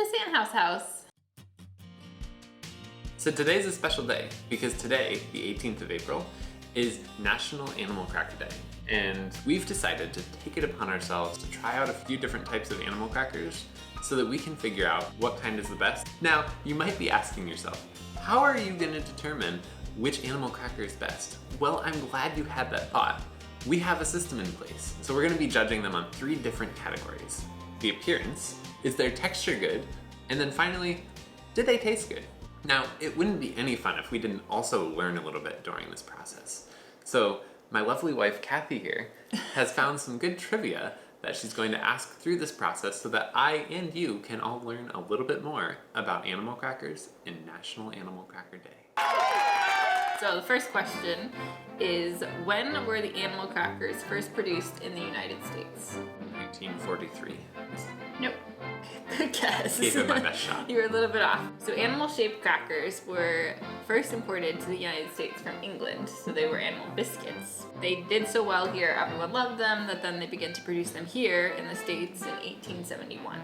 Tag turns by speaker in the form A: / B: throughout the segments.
A: the Santhouse House.
B: So today's a special day because today, the 18th of April, is National Animal Cracker Day. And we've decided to take it upon ourselves to try out a few different types of animal crackers so that we can figure out what kind is the best. Now, you might be asking yourself, how are you going to determine which animal cracker is best? Well, I'm glad you had that thought. We have a system in place. So we're going to be judging them on 3 different categories. The appearance, is their texture good? And then finally, did they taste good? Now, it wouldn't be any fun if we didn't also learn a little bit during this process. So my lovely wife, Kathy here, has found some good trivia that she's going to ask through this process so that I and you can all learn a little bit more about animal crackers in National Animal Cracker Day.
A: So the first question is, when were the animal crackers first produced in the United States?
B: 1943.
A: Nope. Good guess.
B: Gave it my best shot.
A: You were a little bit off. So animal-shaped crackers were first imported to the United States from England, so they were animal biscuits. They did so well here, everyone loved them, that then they began to produce them here in the States in 1871.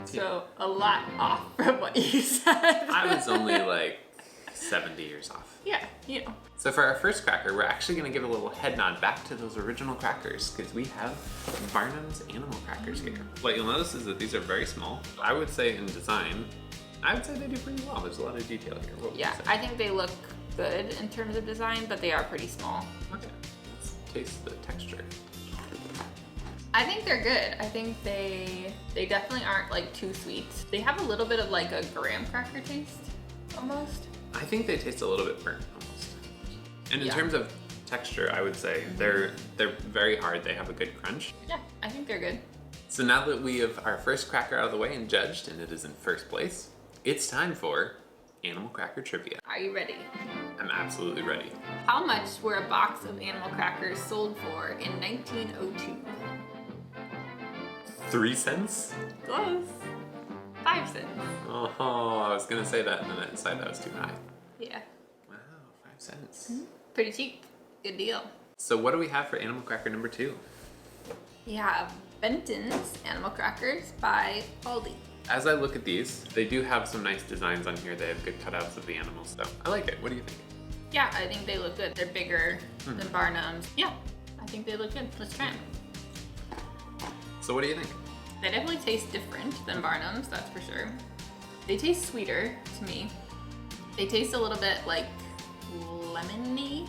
A: So a lot off from what you said.
B: I was only like 70 years off.
A: Yeah, you know.
B: So for our first cracker, we're actually going to give a little head nod back to those original crackers because we have Barnum's animal crackers here. What you'll notice is that these are very small. I would say in design, I would say they do pretty well. There's a lot of detail here. What would you
A: Yeah,
B: say?
A: I think they look good in terms of design, but they are pretty small.
B: Okay, let's taste the texture.
A: I think they're good. I think they definitely aren't like too sweet. They have a little bit of like a graham cracker taste, almost.
B: I think they taste a little bit burnt almost. And in
A: Yeah.
B: terms of texture, I would say they're very hard. They have a good crunch.
A: Yeah, I think they're good.
B: So now that we have our first cracker out of the way and judged, and it is in first place, it's time for animal cracker trivia.
A: Are you ready?
B: I'm absolutely ready.
A: How much were a box of animal crackers sold for in 1902?
B: 3 cents?
A: Close. 5 cents.
B: Oh, I was gonna say that and then I decided that was too high.
A: Yeah.
B: Wow, 5 cents.
A: Pretty cheap. Good deal.
B: So what do we have for animal cracker number 2?
A: We have Benton's Animal Crackers by Blvd.
B: As I look at these, they do have some nice designs on here. They have good cutouts of the animals, so I like it. What do you think?
A: Yeah, I think they look good. They're bigger than Barnum's. Yeah, I think they look good. Let's try them.
B: So what do you think?
A: They definitely taste different than Barnum's, that's for sure. They taste sweeter to me. They taste a little bit like lemony.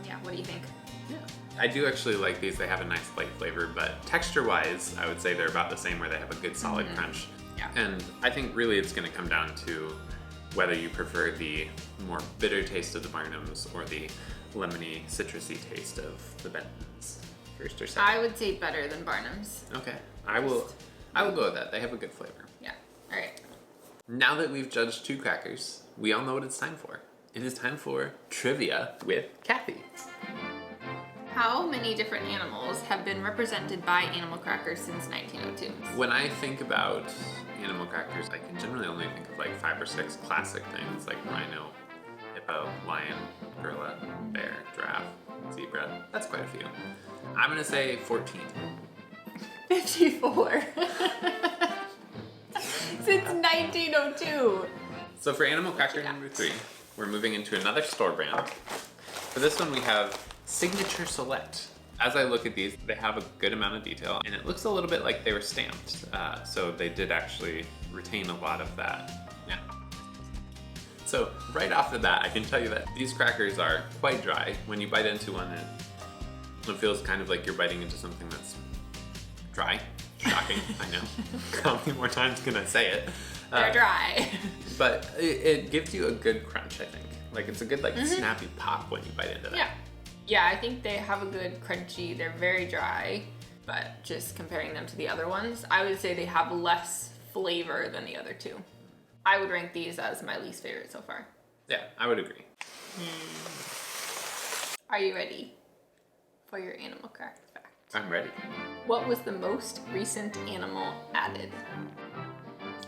A: Yeah, what do you think?
B: Yeah. I do actually like these. They have a nice light flavor, but texture-wise, I would say they're about the same where they have a good solid crunch.
A: Yeah.
B: And I think really it's gonna come down to whether you prefer the more bitter taste of the Barnums or the lemony, citrusy taste of the Bentons. First or second?
A: I would say better than Barnum's.
B: Okay, I will go with that. They have a good flavor.
A: Yeah, all right.
B: Now that we've judged 2 crackers, we all know what it's time for. It is time for trivia with Kathy.
A: How many different animals have been represented by animal crackers since 1902?
B: When I think about animal crackers, I can generally only think of like 5 or 6 classic things like rhino, hippo, lion, gorilla, bear, giraffe, zebra. That's quite a few. I'm gonna say 14.
A: 54. Since 1902.
B: So for animal cracker number 3, we're moving into another store brand. For this one we have Signature Select. As I look at these, they have a good amount of detail and it looks a little bit like they were stamped. So they did actually retain a lot of that. Yeah. So right off the bat, I can tell you that these crackers are quite dry. When you bite into one, it feels kind of like you're biting into something that's dry. Shocking, I know. How many more times can I say it?
A: They're dry.
B: But it gives you a good crunch, I think. Like it's a good snappy pop when you bite into that.
A: Yeah. Yeah, I think they have a good crunchy. They're very dry, but just comparing them to the other ones, I would say they have less flavor than the other 2. I would rank these as my least favorite so far.
B: Yeah, I would agree.
A: Are you ready for your animal cracker fact?
B: I'm ready.
A: What was the most recent animal added?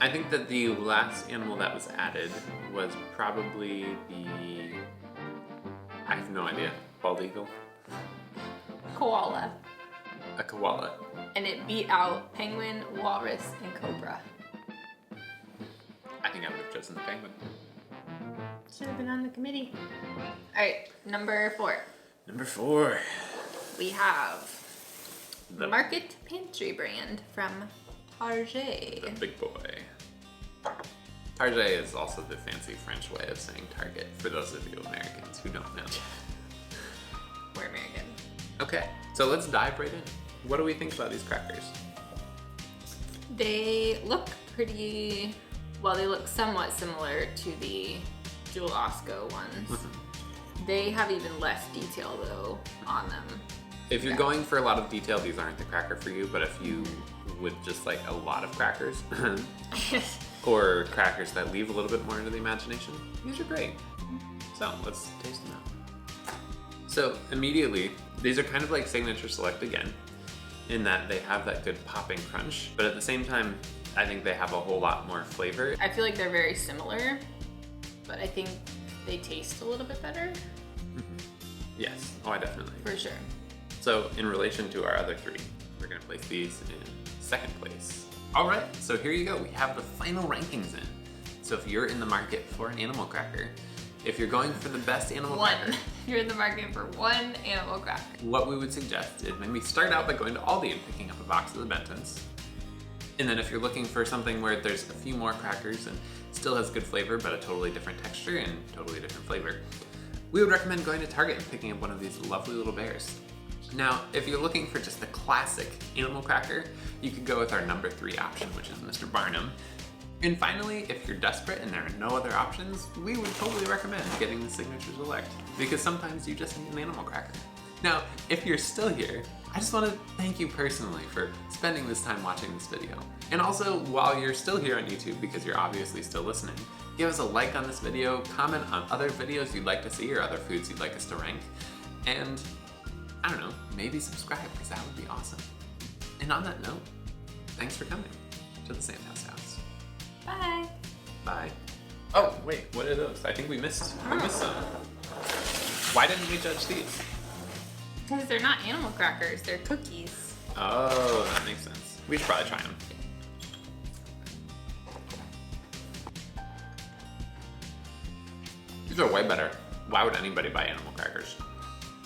B: I think that the last animal that was added was probably the... I have no idea. Bald eagle?
A: Koala.
B: A koala.
A: And it beat out penguin, walrus, and cobra.
B: isn't the penguin.
A: Should have been on the committee. All right, number 4.
B: Number 4.
A: We have
B: The
A: Market Pantry brand from Target.
B: big boy. Target is also the fancy French way of saying Target, for those of you Americans who don't know.
A: We're American.
B: Okay, so let's dive right in. What do we think about these crackers?
A: They look pretty, well, they look somewhat similar to the Jewel Osco ones. They have even less detail though on them.
B: If you're going for a lot of detail, these aren't the cracker for you, but if you would just like a lot of crackers, or crackers that leave a little bit more into the imagination, these are great. So let's taste them out. So immediately, these are kind of like Signature Select again, in that they have that good popping crunch, but at the same time, I think they have a whole lot more flavor.
A: I feel like they're very similar, but I think they taste a little bit better.
B: Yes, oh, I definitely.
A: For sure.
B: So in relation to our other 3, we're gonna place these in 2nd place. All right, so here you go. We have the final rankings in. So if you're in the market for an animal cracker, if you're going for the best animal cracker,
A: You're in the market for one animal cracker.
B: what we would suggest is maybe start out by going to Aldi and picking up a box of the Bentons. And then if you're looking for something where there's a few more crackers and still has good flavor, but a totally different texture and totally different flavor, we would recommend going to Target and picking up one of these lovely little bears. Now, if you're looking for just the classic animal cracker, you could go with our number 3 option, which is Mr. Barnum. And finally, if you're desperate and there are no other options, we would totally recommend getting the Signature Select, because sometimes you just need an animal cracker. Now, if you're still here, I just want to thank you personally for spending this time watching this video. And also, while you're still here on YouTube, because you're obviously still listening, give us a like on this video, comment on other videos you'd like to see or other foods you'd like us to rank, and I don't know, maybe subscribe, because that would be awesome. And on that note, thanks for coming to the Santhouse House.
A: Bye.
B: Bye. Oh, wait, what are those? I think we missed some. Why didn't we judge these?
A: Because they're not animal crackers, they're cookies.
B: Oh, that makes sense. We should probably try them. These are way better. Why would anybody buy animal crackers?